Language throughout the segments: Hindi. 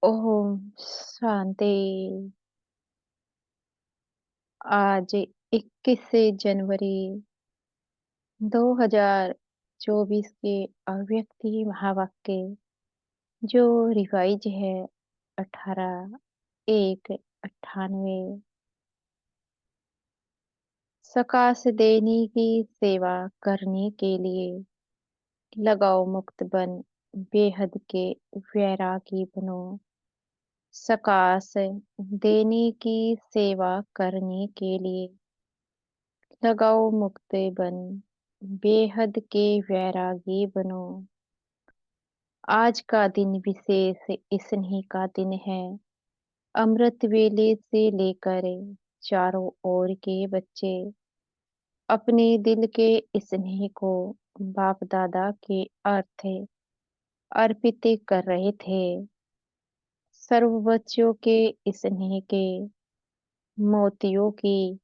ओम शांति। आज 21 जनवरी 2024 के अव्यक्ति महावाक्य जो रिवाइज है 18/1/98। सकाश देने की सेवा करने के लिए लगाओ मुक्त बन, बेहद के वैरागी बनो। सकाश देने की सेवा करने के लिए लगाओ मुक्त बन, बेहद के वैरागी बनो। आज का दिन विशेष स्नेह का दिन है। अमृत वेले से लेकर चारों ओर के बच्चे अपने दिल के स्नेह को बाप दादा के अर्थ अर्पित कर रहे थे। सर्व बच्चों के स्नेह के मोतियों की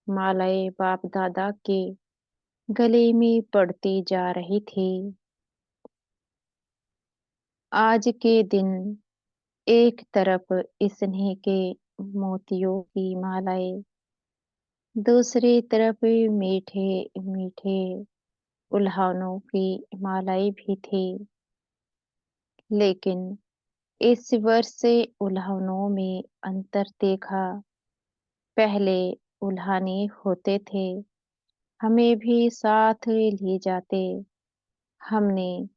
मालाएं बाप दादा के गले में पड़ती जा रही थी। आज के दिन एक तरफ स्नेह के मोतियों की मालाएं, दूसरी तरफ मीठे मीठे उल्हानों की मालाएं भी थी। लेकिन इस वर्ष से उल्हानों में अंतर देखा। पहले उल्हाने होते थे, हमें भी साथ ले जाते। हमने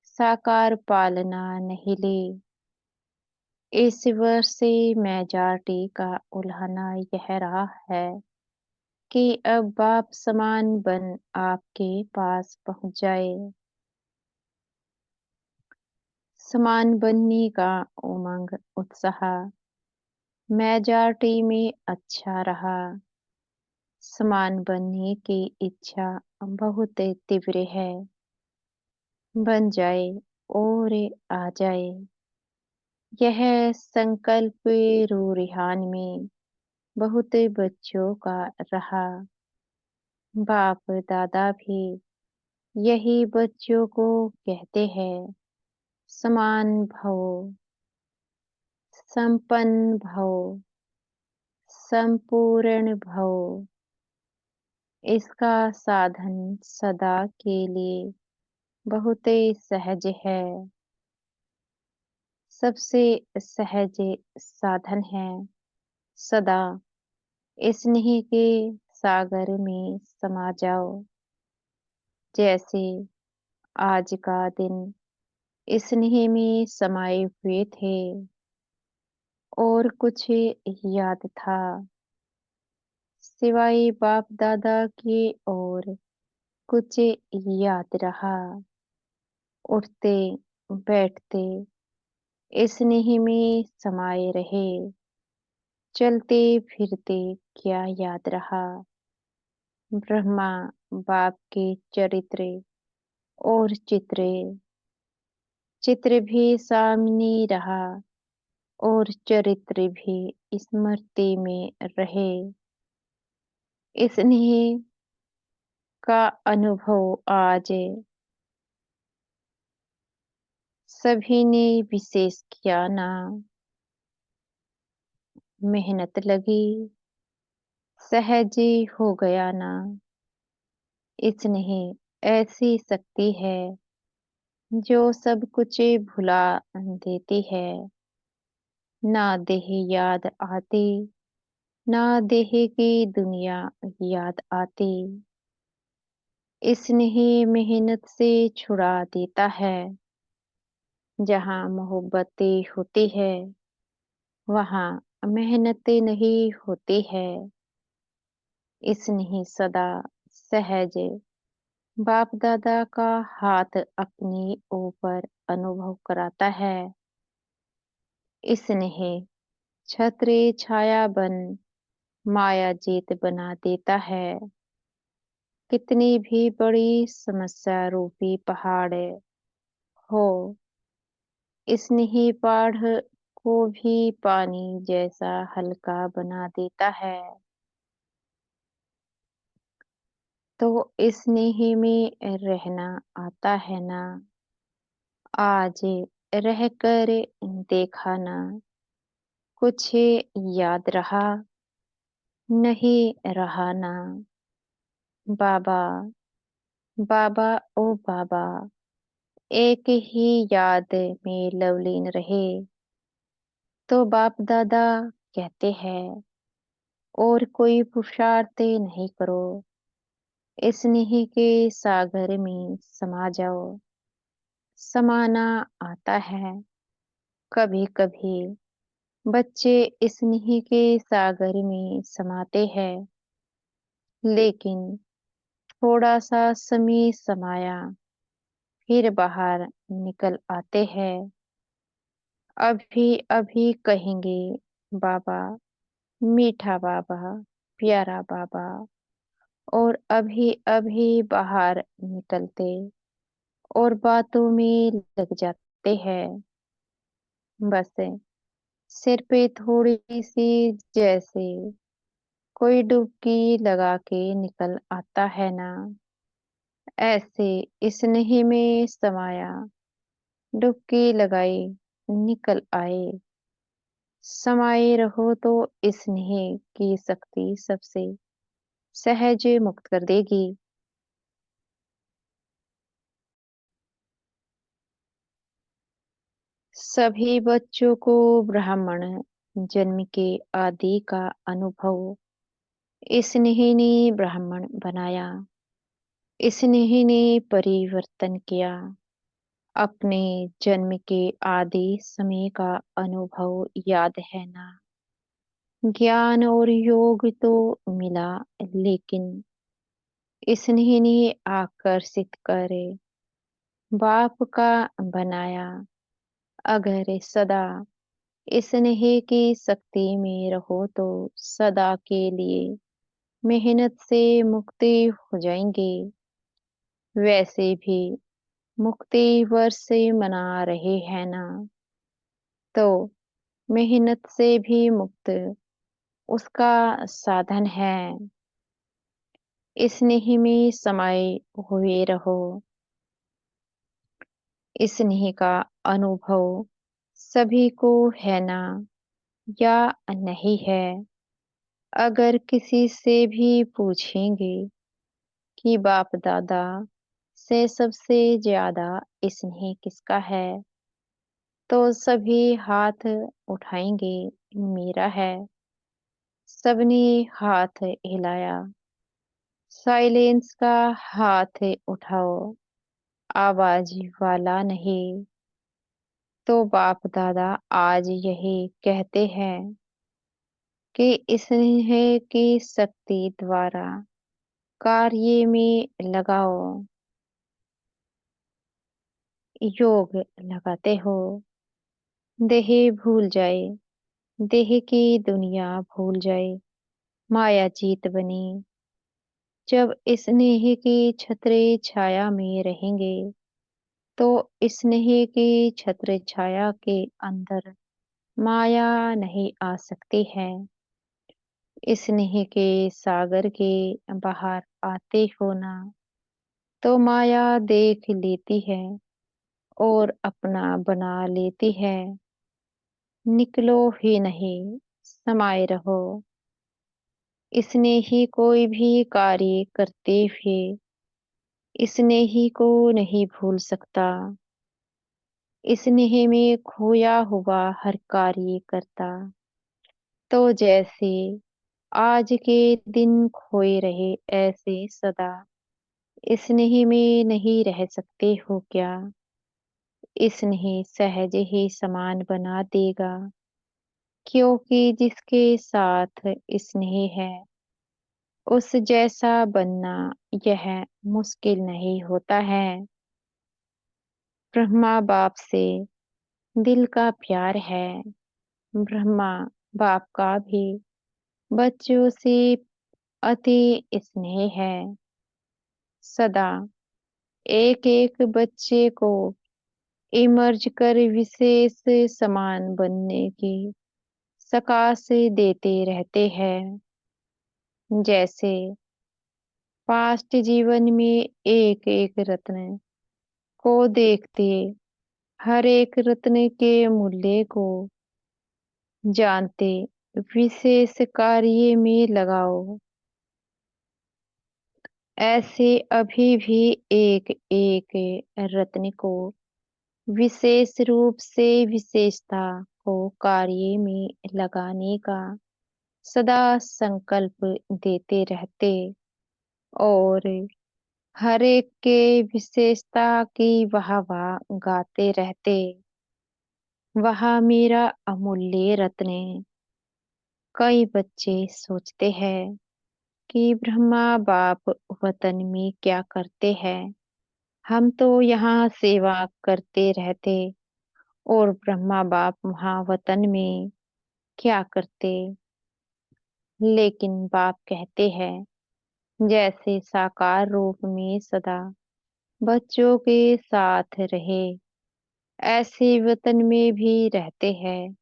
साकार पालना नहीं ली। इस वर्ष से मेजॉरिटी का उल्हाना यह रहा है कि अब बाप समान बन आपके पास पहुंच जाए। समान बनने का उमंग उत्साह मेजॉरिटी में अच्छा रहा। समान बनने की इच्छा बहुत तीव्र है। बन जाए और आ जाए, यह संकल्प रूहान में बहुत बच्चों का रहा। बाप दादा भी यही बच्चों को कहते हैं, समान भव, संपन्न भव, संपूर्ण भव। इसका साधन सदा के लिए बहुत सहज है। सबसे सहज साधन है सदा स्नेह के सागर में समा जाओ। जैसे आज का दिन स्नेह में समाये हुए थे और कुछ याद था सिवाय बाप दादा के, और कुछ याद रहा। उठते बैठते स्नेह में समाये रहे। चलते फिरते क्या याद रहा। ब्रह्मा बाप के चरित्र और चित्र चित्र भी सामने रहा और चरित्र भी स्मृति में रहे। स्नेह का अनुभव आज सभी ने विशेष किया ना। मेहनत लगी, सहज हो गया ना। स्नेह ऐसी शक्ति है जो सब कुछ भुला देती है। ना देह याद आती, ना देह की दुनिया याद आती। स्नेह मेहनत से छुड़ा देता है। जहाँ मोहब्बत होती है वहाँ मेहनत नहीं होती है। स्नेह सदा सहज बाप दादा का हाथ अपने ऊपर अनुभव कराता है। स्नेह छत्र छाया बन माया जीत बना देता है। कितनी भी बड़ी समस्या रूपी पहाड़ हो, स्नेह बाढ़ को भी पानी जैसा हल्का बना देता है। तो स्नेह में रहना आता है ना। आज रहकर देखा ना, कुछ याद रहा, नहीं रहा ना। बाबा, बाबा ओ बाबा, एक ही याद में लवलीन रहे। तो बाप दादा कहते हैं, और कोई पुरुषार्थ नहीं करो, स्नेह के सागर में समा जाओ। समाना आता है कभी कभी, बच्चे स्नेह के सागर में समाते हैं, लेकिन थोड़ा सा समय समाया फिर बाहर निकल आते हैं। अभी अभी कहेंगे बाबा, मीठा बाबा, प्यारा बाबा, और अभी अभी बाहर निकलते और बातों में लग जाते हैं। बस सिर पे थोड़ी सी, जैसे कोई डुबकी लगा के निकल आता है ना, ऐसे स्नेह में समाया, डुबकी लगाई, निकल आए। समाये रहो तो स्नेह की शक्ति सबसे सहज मुक्त कर देगी। सभी बच्चों को ब्राह्मण जन्म के आदि का अनुभव स्नेह ने ब्राह्मण बनाया। स्नेह ने परिवर्तन किया। अपने जन्म के आदि समय का अनुभव याद है ना। ज्ञान और योग तो मिला, लेकिन स्नेह ने आकर्षित कर बाप का बनाया। अगर सदा स्नेह की शक्ति में रहो तो सदा के लिए मेहनत से मुक्ति हो जाएंगे। वैसे भी मुक्ति वर्ष मना रहे हैं ना, तो मेहनत से भी मुक्त उसका साधन है। स्नेह में समाये हुए रहो। स्नेह का अनुभव सभी को है ना, या नहीं है। अगर किसी से भी पूछेंगे कि बाप दादा से सबसे ज्यादा स्नेह किसका है, तो सभी हाथ उठाएंगे, मेरा है। सबने हाथ हिलाया। साइलेंस का हाथ उठाओ, आवाज वाला नहीं। तो बाप दादा आज यही कहते हैं कि स्नेह की शक्ति द्वारा कार्य में लगाओ। योग लगाते हो, देह भूल जाए, देह की दुनिया भूल जाए, माया जीत बनी। जब स्नेह की छत्र छाया में रहेंगे, तो स्नेह की छत्र छाया के अंदर माया नहीं आ सकती है। स्नेह के सागर के बाहर आते हो ना, तो माया देख लेती है और अपना बना लेती है। निकलो ही नहीं, समाये रहो। स्नेही कोई भी कार्य करते हुए स्नेही को नहीं भूल सकता। स्नेह में खोया हुआ हर कार्य करता। तो जैसे आज के दिन खोए रहे, ऐसे सदा स्नेह में नहीं रह सकते हो क्या? स्नेह सहज ही समान बना देगा, क्योंकि जिसके साथ स्नेह है, उस जैसा बनना यह मुश्किल नहीं होता है। ब्रह्मा बाप से दिल का प्यार है। ब्रह्मा बाप का भी बच्चों से अति स्नेह है। सदा एक एक बच्चे को इमर्ज कर विशेष समान बनने की सकाश देते रहते हैं। जैसे पास्ट जीवन में एक एक रत्न को देखते हर एक रत्न के मूल्य को जानते, विशेष कार्य में लगाओ। ऐसे अभी भी एक एक रत्न को विशेष रूप से विशेषता को कार्य में लगाने का सदा संकल्प देते रहते और हर एक के विशेषता की वाह-वाह गाते रहते। वह मेरा अमूल्य रत्न। कई बच्चे सोचते हैं कि ब्रह्मा बाप वतन में क्या करते हैं? हम तो यहाँ सेवा करते रहते और ब्रह्मा बाप वहाँ वतन में क्या करते? लेकिन बाप कहते हैं, जैसे साकार रूप में सदा बच्चों के साथ रहे, ऐसे वतन में भी रहते हैं,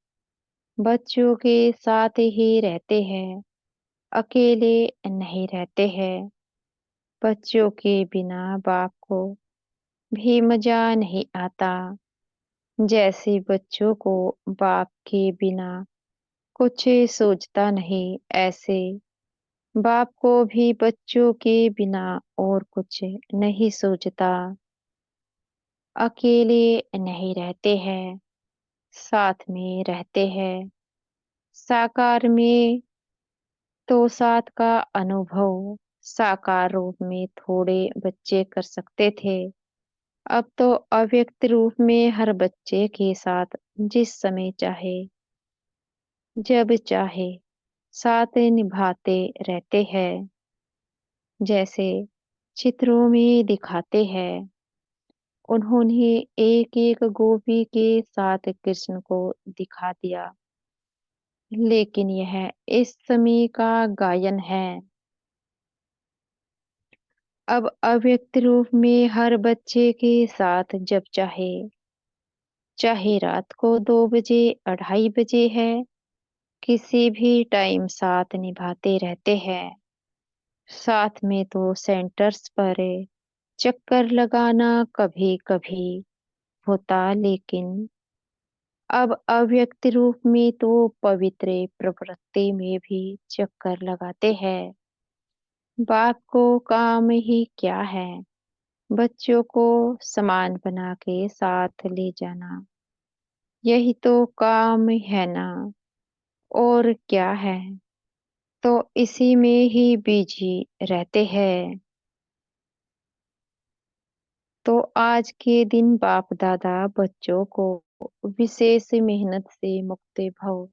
बच्चों के साथ ही रहते हैं, अकेले नहीं रहते हैं। बच्चों के बिना बाप को भी मजा नहीं आता, जैसे बच्चों को बाप के बिना कुछ सोचता नहीं, ऐसे बाप को भी बच्चों के बिना और कुछ नहीं सोचता। अकेले नहीं रहते हैं, साथ में रहते हैं। साकार में तो साथ का अनुभव साकार रूप में थोड़े बच्चे कर सकते थे। अब तो अव्यक्त रूप में हर बच्चे के साथ जिस समय चाहे, जब चाहे साथ निभाते रहते हैं। जैसे चित्रों में दिखाते हैं, उन्होंने एक-एक गोपी के साथ कृष्ण को दिखा दिया। लेकिन यह इस समय का गायन है। अब अव्यक्त रूप में हर बच्चे के साथ जब चाहे, चाहे रात को 2 बजे, 2:30 बजे है, किसी भी टाइम साथ निभाते रहते हैं। साथ में तो सेंटर्स पर चक्कर लगाना कभी-कभी होता, लेकिन अब अव्यक्त रूप में तो पवित्र प्रवृत्ति में भी चक्कर लगाते हैं। बाप को काम ही क्या है? बच्चों को सामान बना के साथ ले जाना। यही तो काम है ना, और क्या है? तो इसी में ही बिजी रहते हैं। तो आज के दिन बाप दादा बच्चों को विशेष मेहनत से मुक्त भव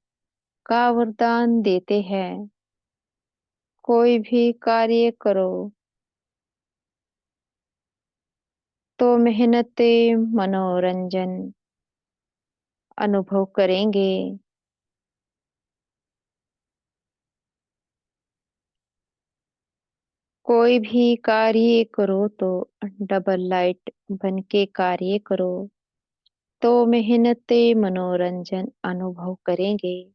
का वरदान देते हैं। कोई भी कार्य करो तो मेहनत मनोरंजन अनुभव करेंगे। कोई भी कार्य करो तो डबल लाइट बन के कार्य करो तो मेहनत मनोरंजन अनुभव करेंगे।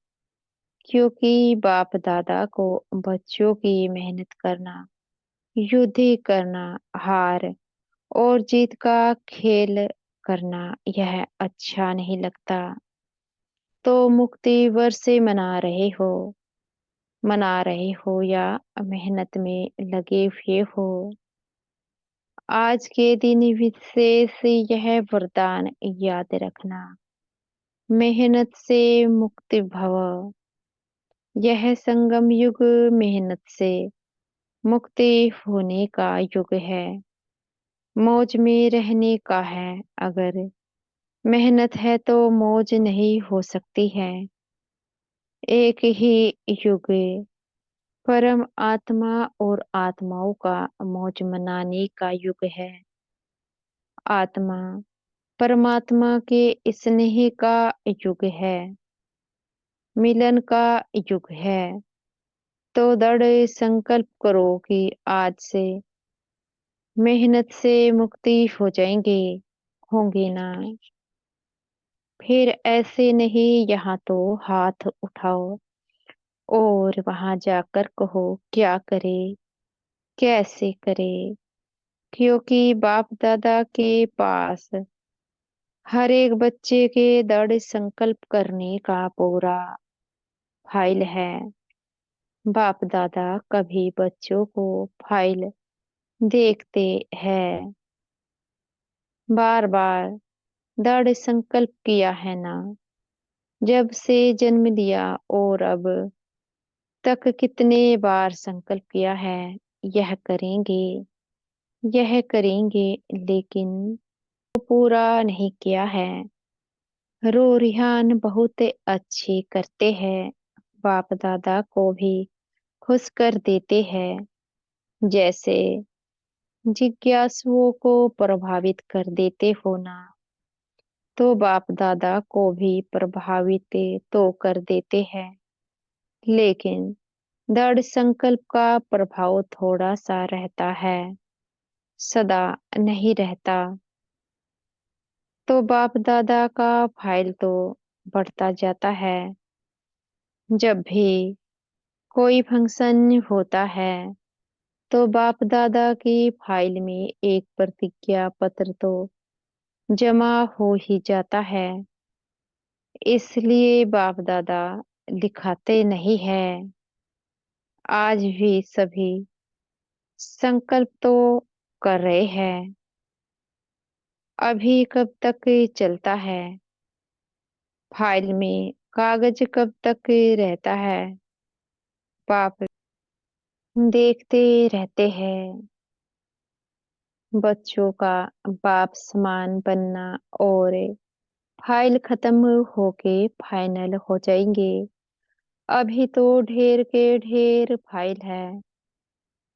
क्योंकि बाप दादा को बच्चों की मेहनत करना, युद्ध करना, हार और जीत का खेल करना यह अच्छा नहीं लगता। तो मुक्ति वर्ष मना रहे हो या मेहनत में लगे हुए हो, आज के दिन विशेष यह वरदान याद रखना। मेहनत से मुक्ति भव। यह संगम युग मेहनत से मुक्ति होने का युग है। मौज में रहने का है। अगर मेहनत है तो मौज नहीं हो सकती है। एक ही युग परम आत्मा और आत्माओं का मौज मनाने का युग है। आत्मा परमात्मा के स्नेह का युग है, मिलन का युग है। तो दृढ़ संकल्प करो कि आज से मेहनत से मुक्ति हो जाएंगे, होंगे ना। फिर ऐसे नहीं, यहाँ तो हाथ उठाओ और वहां जाकर कहो क्या करे, कैसे करे। क्योंकि बाप दादा के पास हर एक बच्चे के दृढ़ संकल्प करने का पूरा फाइल है। बाप दादा कभी बच्चों को फाइल देखते हैं, बार बार दृढ़ संकल्प किया है ना, जब से जन्म लिया और अब तक कितने बार संकल्प किया है, यह करेंगे, यह करेंगे, लेकिन वो पूरा नहीं किया है। रो रिहान बहुत अच्छे करते हैं, बाप दादा को भी खुश कर देते हैं, जैसे जिज्ञासुओं को प्रभावित कर देते हो ना, तो बाप दादा को भी प्रभावित तो कर देते हैं, लेकिन दृढ़ संकल्प का प्रभाव थोड़ा सा रहता है, सदा नहीं रहता। तो बाप दादा का फाइल तो बढ़ता जाता है। जब भी कोई फंक्शन होता है तो बाप दादा की फाइल में एक प्रतिज्ञा पत्र तो जमा हो ही जाता है। इसलिए बाप दादा दिखाते नहीं है। आज भी सभी संकल्प तो कर रहे हैं। अभी कब तक चलता है? फाइल में कागज कब तक रहता है? बाप देखते रहते हैं। बच्चों का बाप समान बनना और फाइल खत्म होके फाइनल हो जाएंगे। अभी तो ढेर के ढेर फाइल है,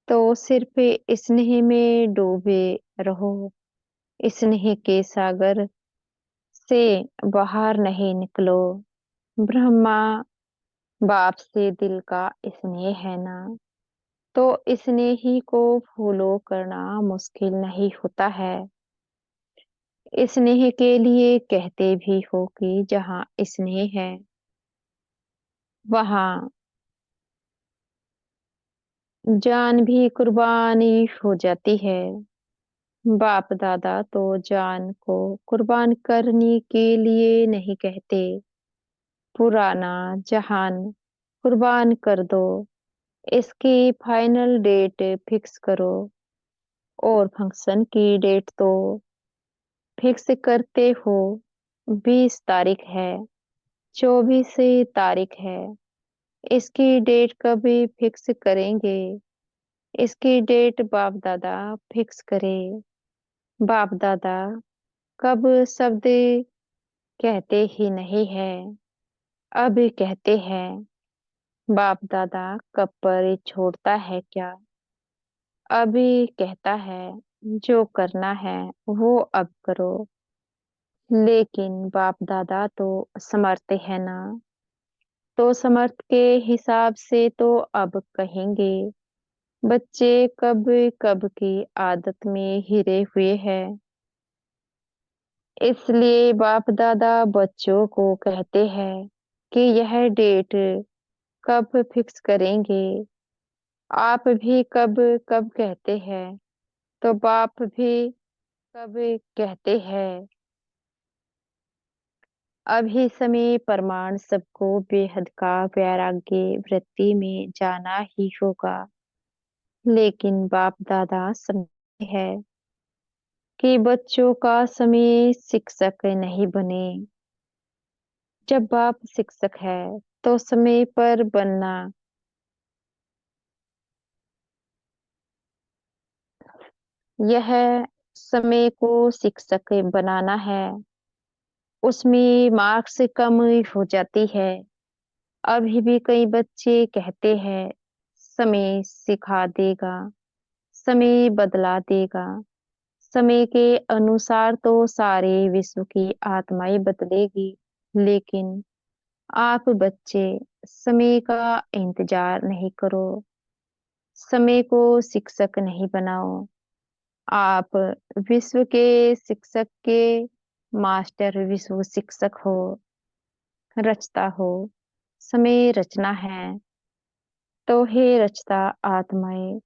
तो सिर्फ स्नेह में डूबे रहो। स्नेह के सागर से बाहर नहीं निकलो। ब्रह्मा बाप से दिल का स्नेह है ना, तो स्नेह ही को फॉलो करना मुश्किल नहीं होता है। स्नेह के लिए कहते भी हो कि जहाँ स्नेह है वहाँ जान भी कुर्बानी हो जाती है। बाप दादा तो जान को कुर्बान करने के लिए नहीं कहते, पुराना जहान कुर्बान कर दो, इसकी फाइनल डेट फिक्स करो। और फंक्शन की डेट तो फिक्स करते हो। 20 तारीख है, 24 तारीख है, इसकी डेट कभी फिक्स करेंगे? इसकी डेट बाप दादा फिक्स करे। बाप दादा कब शब्द कहते ही नहीं है, अब कहते हैं। बाप दादा कब पर छोड़ता है क्या? अभी कहता है जो करना है वो अब करो। लेकिन बाप दादा तो समर्थ है ना, तो समर्थ के हिसाब से तो अब कहेंगे। बच्चे कब कब की आदत में हिरे हुए हैं, इसलिए बाप दादा बच्चों को कहते हैं कि यह डेट कब फिक्स करेंगे। आप भी कब कब कहते हैं, तो बाप भी कब कहते हैं। अभी समय प्रमाण सबको बेहद का वैराग्य वृत्ति में जाना ही होगा। लेकिन बाप दादा समझते हैं कि बच्चों का समय शिक्षक नहीं बने। जब बाप शिक्षक है तो समय पर बनना, यह समय को शिक्षक बनाना है। उसमें मार्क्स कम हो जाती है। अभी भी कई बच्चे कहते हैं समय सिखा देगा, समय बदला देगा। समय के अनुसार तो सारे विश्व की आत्माएं बदलेगी, लेकिन आप बच्चे समय का इंतजार नहीं करो। समय को शिक्षक नहीं बनाओ। आप विश्व के शिक्षक के मास्टर विश्व शिक्षक हो, रचता हो। समय रचना है, तो हे रचता आत्माएं,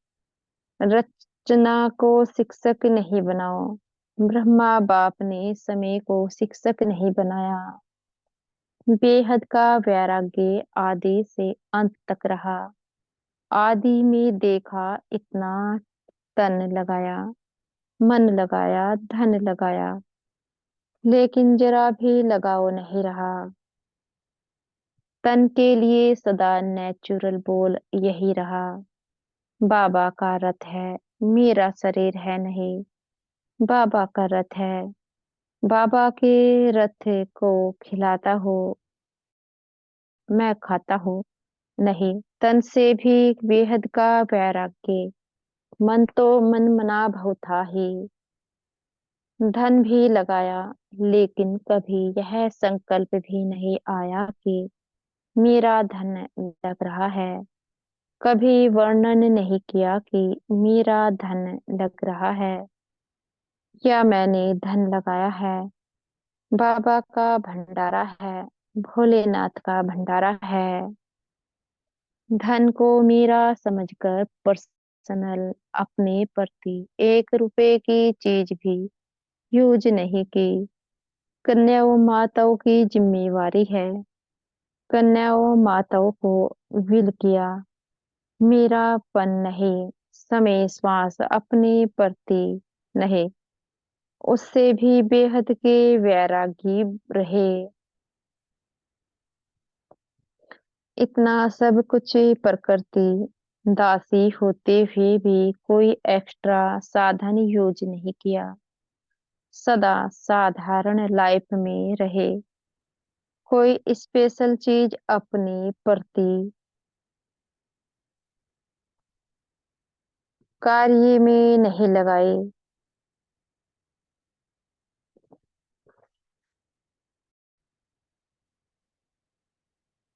रचना को शिक्षक नहीं बनाओ। ब्रह्मा बाप ने समय को शिक्षक नहीं बनाया। बेहद का वैराग्य आदि से अंत तक रहा। आदि में देखा इतना तन लगाया, मन लगाया, धन लगाया, लेकिन जरा भी लगाव नहीं रहा। तन के लिए सदा नेचुरल बोल यही रहा, बाबा का रथ है, मेरा शरीर है नहीं। बाबा का रथ है, बाबा के रथ को खिलाता हूँ, मैं खाता हूँ नहीं। तन से भी बेहद का वैराग्य, मन तो मन मना भाव था ही। धन भी लगाया, लेकिन कभी यह संकल्प भी नहीं आया कि मेरा धन लग रहा है। कभी वर्णन नहीं किया कि मेरा धन लग रहा है या मैंने धन लगाया है। बाबा का भंडारा है, भोलेनाथ का भंडारा है। धन को मेरा समझकर पर्सनल अपने प्रति 1 रुपए की चीज भी यूज नहीं की। कन्याओं माताओं की जिम्मेवारी है, कन्याओं माताओं को विल किया। मेरा पन नहीं, समय श्वास अपने प्रति नहीं। उससे भी बेहद के वैरागी रहे। इतना सब कुछ प्रकृति दासी होते हुए भी कोई एक्स्ट्रा साधन यूज नहीं किया। सदा साधारण लाइफ में रहे। कोई स्पेशल चीज अपने प्रति कार्य में नहीं लगाई।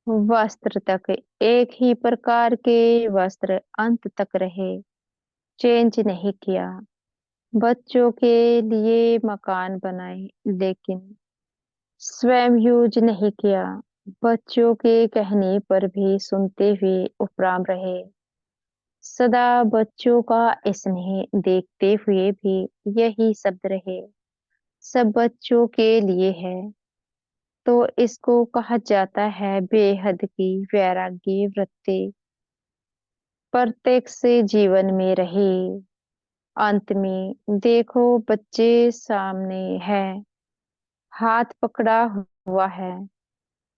वस्त्र तक एक ही प्रकार के वस्त्र अंत तक रहे, चेंज नहीं किया। बच्चों के लिए मकान बनाए, लेकिन स्वयं यूज नहीं किया। बच्चों के कहने पर भी सुनते हुए उपराम रहे। सदा बच्चों का स्नेह देखते हुए भी यही शब्द रहे, सब बच्चों के लिए है। तो इसको कहा जाता है बेहद की वैरागी वृत्ति। प्रत्येक से जीवन में रहे। अंत में देखो बच्चे सामने है, हाथ पकड़ा हुआ है,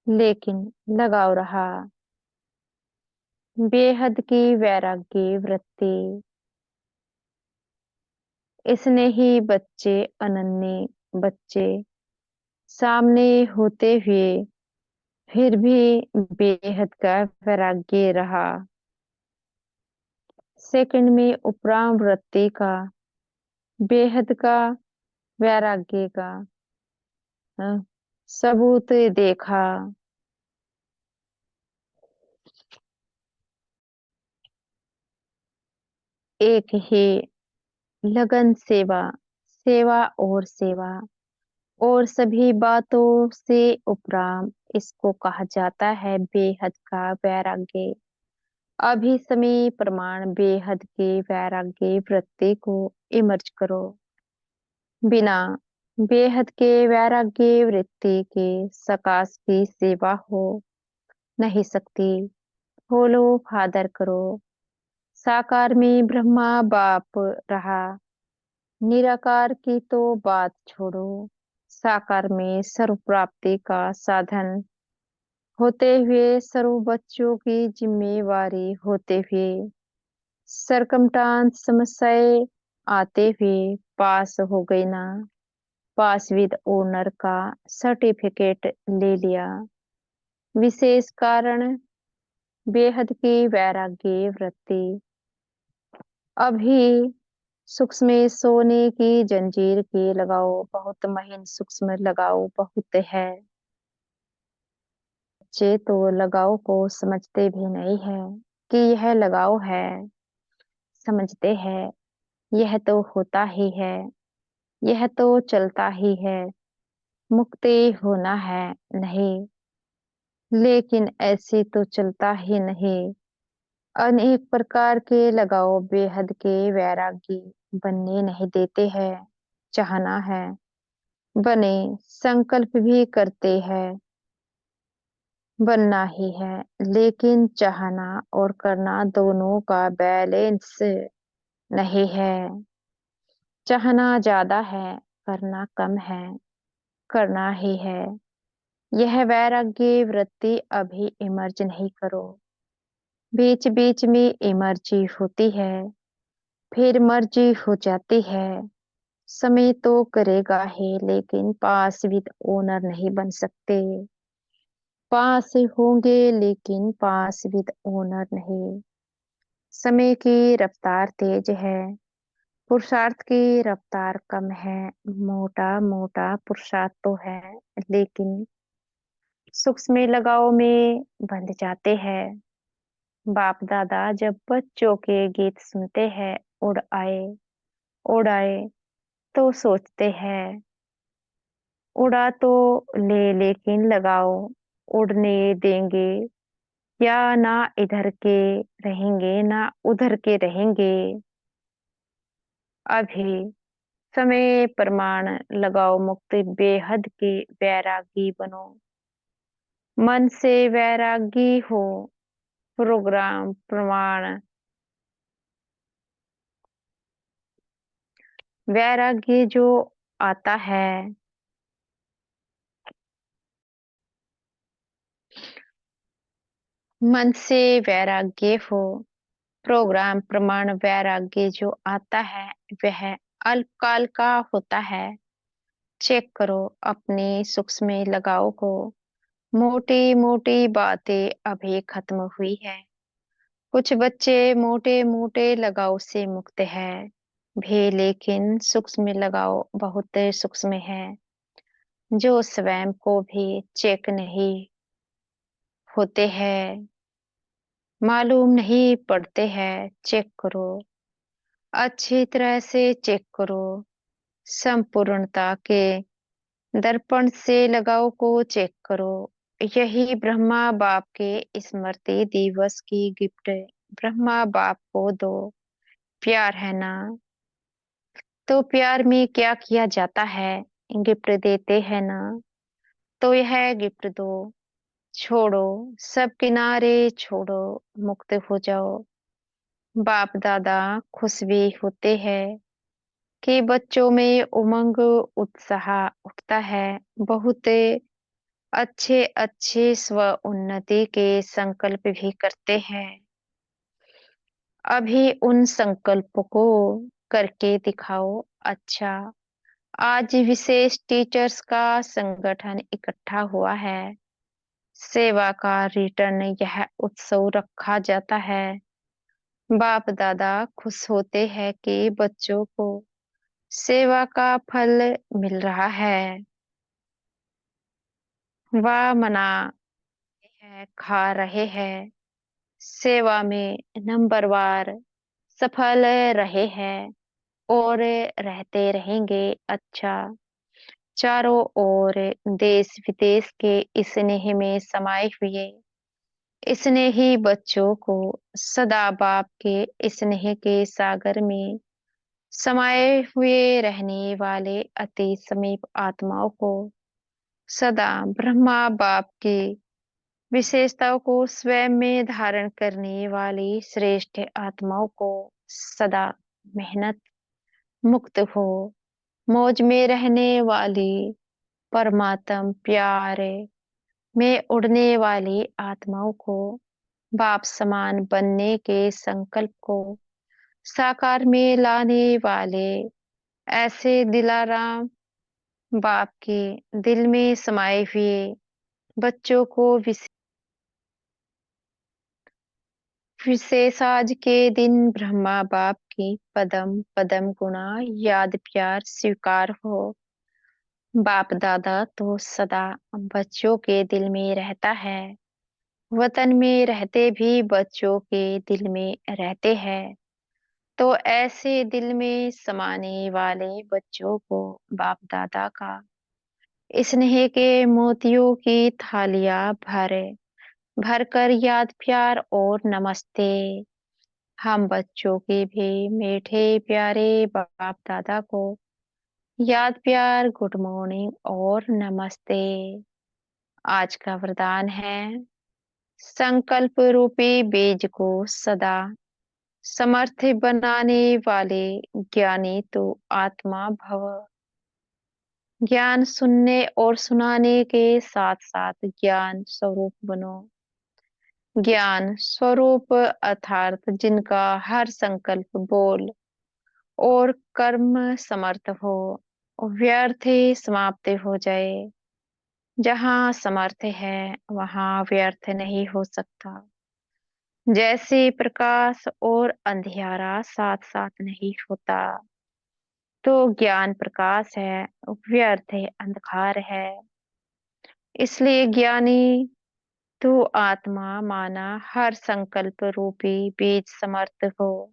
लेकिन लगाव रहा। बेहद की वैरागी वृत्ति। इसने ही बच्चे अनन्य बच्चे सामने होते हुए फिर भी बेहद का वैराग्य रहा। सेकंड में उपराम वृत्ति का, बेहद का वैराग्य का अ, सबूत देखा। एक ही लगन सेवा, सेवा और सेवा और सभी बातों से उपराम इसको कहा जाता है बेहद का वैराग्य। अभी समय प्रमाण बेहद के वैराग्य वृत्ति को इमर्ज करो। बिना बेहद के वैराग्य वृत्ति के सकाश की सेवा हो नहीं सकती। फॉलो फादर करो। साकार में ब्रह्मा बाप रहा, निराकार की तो बात छोड़ो। साकार में सर्व प्राप्ति का साधन होते हुए, सर्व बच्चों की जिम्मेवारी होते हुए, सरकमटांस समस्याएं आते हुए पास हो गई ना। पास विद ओनर का सर्टिफिकेट ले लिया। विशेष कारण बेहद की वैराग्य वृत्ति। अभी सूक्ष्म सोने की जंजीर के लगाओ बहुत महीन, सूक्ष्म लगाओ बहुत है। बच्चे तो लगाव को समझते भी नहीं है कि यह लगाव है। समझते हैं यह तो होता ही है, यह तो चलता ही है, मुक्ति होना है नहीं। लेकिन ऐसे तो चलता ही नहीं। अनेक प्रकार के लगाव बेहद के वैरागी बनने नहीं देते हैं। चाहना है, बने संकल्प भी करते हैं, बनना ही है, लेकिन चाहना और करना दोनों का बैलेंस नहीं है। चाहना ज्यादा है, करना कम है, करना ही है। यह वैराग्य वृत्ति अभी इमर्ज नहीं करो। बीच बीच में इमर्जी होती है, फिर मर्जी हो जाती है। समय तो करेगा ही, लेकिन पास विद ओनर नहीं बन सकते। पास होंगे, लेकिन पास विद ओनर नहीं। समय की रफ्तार तेज है, पुरुषार्थ की रफ्तार कम है। मोटा मोटा पुरुषार्थ तो है, लेकिन सूक्ष्म लगाव में बंध जाते हैं। बाप दादा जब बच्चों के गीत सुनते हैं, उड़ आए उड़ आए, तो सोचते हैं उड़ा तो ले, लेकिन लगाओ उड़ने देंगे या ना, इधर के रहेंगे ना उधर के रहेंगे। अभी समय प्रमाण लगाओ, मुक्ति बेहद के वैरागी बनो। मन से वैरागी हो, प्रोग्राम प्रमाण। वैराग्य जो आता है, मन से वैराग्य हो, प्रोग्राम प्रमाण। वैराग्य जो आता है वह अल्पकाल का होता है। चेक करो अपने सूक्ष्म लगाव को। मोटी मोटी बातें अभी खत्म हुई है। कुछ बच्चे मोटे मोटे लगाव से मुक्त है भी, लेकिन सूक्ष्म लगाव बहुत सूक्ष्म है, जो स्वयं को भी चेक नहीं होते हैं, मालूम नहीं पड़ते हैं। चेक करो, अच्छी तरह से चेक करो। संपूर्णता के दर्पण से लगाव को चेक करो। यही ब्रह्मा बाप के स्मृति दिवस की गिफ्ट ब्रह्मा बाप को दो। प्यार है ना, तो प्यार में क्या किया जाता है? गिफ्ट देते हैं ना, तो यह गिफ्ट दो। छोड़ो सब किनारे, छोड़ो, मुक्त हो जाओ। बाप दादा खुश भी होते हैं कि बच्चों में उमंग उत्साह उठता है। बहुत अच्छे अच्छे स्व उन्नति के संकल्प भी करते हैं। अभी उन संकल्प को करके दिखाओ। अच्छा, आज विशेष टीचर्स का संगठन इकट्ठा हुआ है। सेवा का रिटर्न यह उत्सव रखा जाता है। बाप दादा खुश होते हैं कि बच्चों को सेवा का फल मिल रहा है। वह मना है, खा रहे हैं, सेवा में नंबरवार सफल रहे हैं और रहते रहेंगे। अच्छा, चारों ओर देश विदेश के स्नेह में समाये हुए स्नेही बच्चों को सदा बाप के स्नेह के सागर में समाये हुए रहने वाले अति समीप आत्माओं को सदा ब्रह्मा बाप की विशेषताओं को स्वयं में धारण करने वाली श्रेष्ठ आत्माओं को सदा मेहनत मुक्त हो, मौज में रहने वाली परमात्म प्यार में उड़ने वाली आत्माओं को बाप समान बनने के संकल्प को साकार में लाने वाले ऐसे दिलाराम बाप के दिल में समाये हुए बच्चों को विशेष आज के दिन ब्रह्मा बाप की पदम पदम गुणा याद प्यार स्वीकार हो। बाप दादा तो सदा बच्चों के दिल में रहता है। वतन में रहते भी बच्चों के दिल में रहते हैं। तो ऐसे दिल में समाने वाले बच्चों को बाप दादा का स्नेह के मोतियों की थालियां भरे भर कर याद प्यार और नमस्ते। हम बच्चों के भी मीठे प्यारे बाप दादा को याद प्यार, गुड मॉर्निंग और नमस्ते। आज का वरदान है संकल्प रूपी बीज को सदा समर्थ बनाने वाले ज्ञानी तो आत्मा भव। ज्ञान सुनने और सुनाने के साथ साथ ज्ञान स्वरूप बनो। ज्ञान स्वरूप अर्थात जिनका हर संकल्प, बोल और कर्म समर्थ हो, व्यर्थ ही समाप्त हो जाए। जहाँ समर्थ है वहाँ व्यर्थ नहीं हो सकता। जैसे प्रकाश और अंधियारा साथ साथ नहीं होता, तो ज्ञान प्रकाश है, व्यर्थ है अंधकार है। इसलिए ज्ञानी तो आत्मा माना हर संकल्प रूपी बीज समर्थ हो।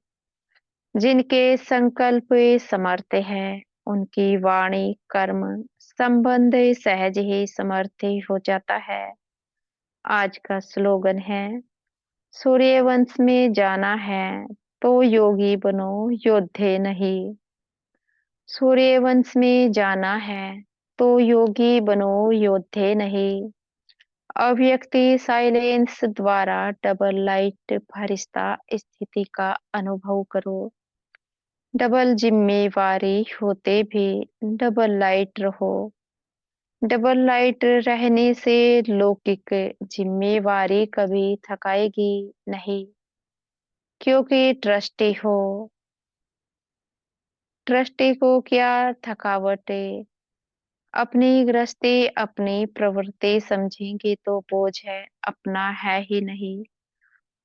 जिनके संकल्प समर्थ है, उनकी वाणी कर्म संबंध सहज ही समर्थ ही हो जाता है। आज का स्लोगन है, सूर्यवंश में जाना है तो योगी बनो, योद्धे नहीं। सूर्यवंश में जाना है तो योगी बनो, योद्धे नहीं। अव्यक्ति साइलेंस द्वारा डबल लाइट फरिश्ता स्थिति का अनुभव करो। डबल जिम्मेवारी होते भी डबल लाइट रहो। डबल लाइट रहने से लौकिक जिम्मेवारी कभी थकाएगी नहीं, क्योंकि ट्रस्टी हो। ट्रस्टी को क्या थकावट, अपनी गृहस्थी अपनी प्रवृत्ति समझेंगे तो बोझ है, अपना है ही नहीं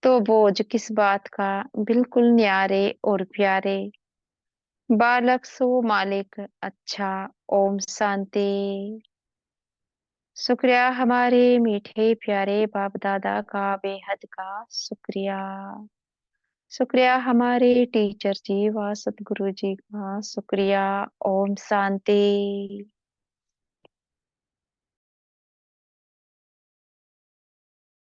तो बोझ किस बात का। बिल्कुल न्यारे और प्यारे बालक सो मालिक अच्छा। ओम शांति। शुक्रिया हमारे मीठे प्यारे बाप दादा का बेहद का शुक्रिया। शुक्रिया हमारे टीचर जी व सतगुरु जी का शुक्रिया। ओम शांति।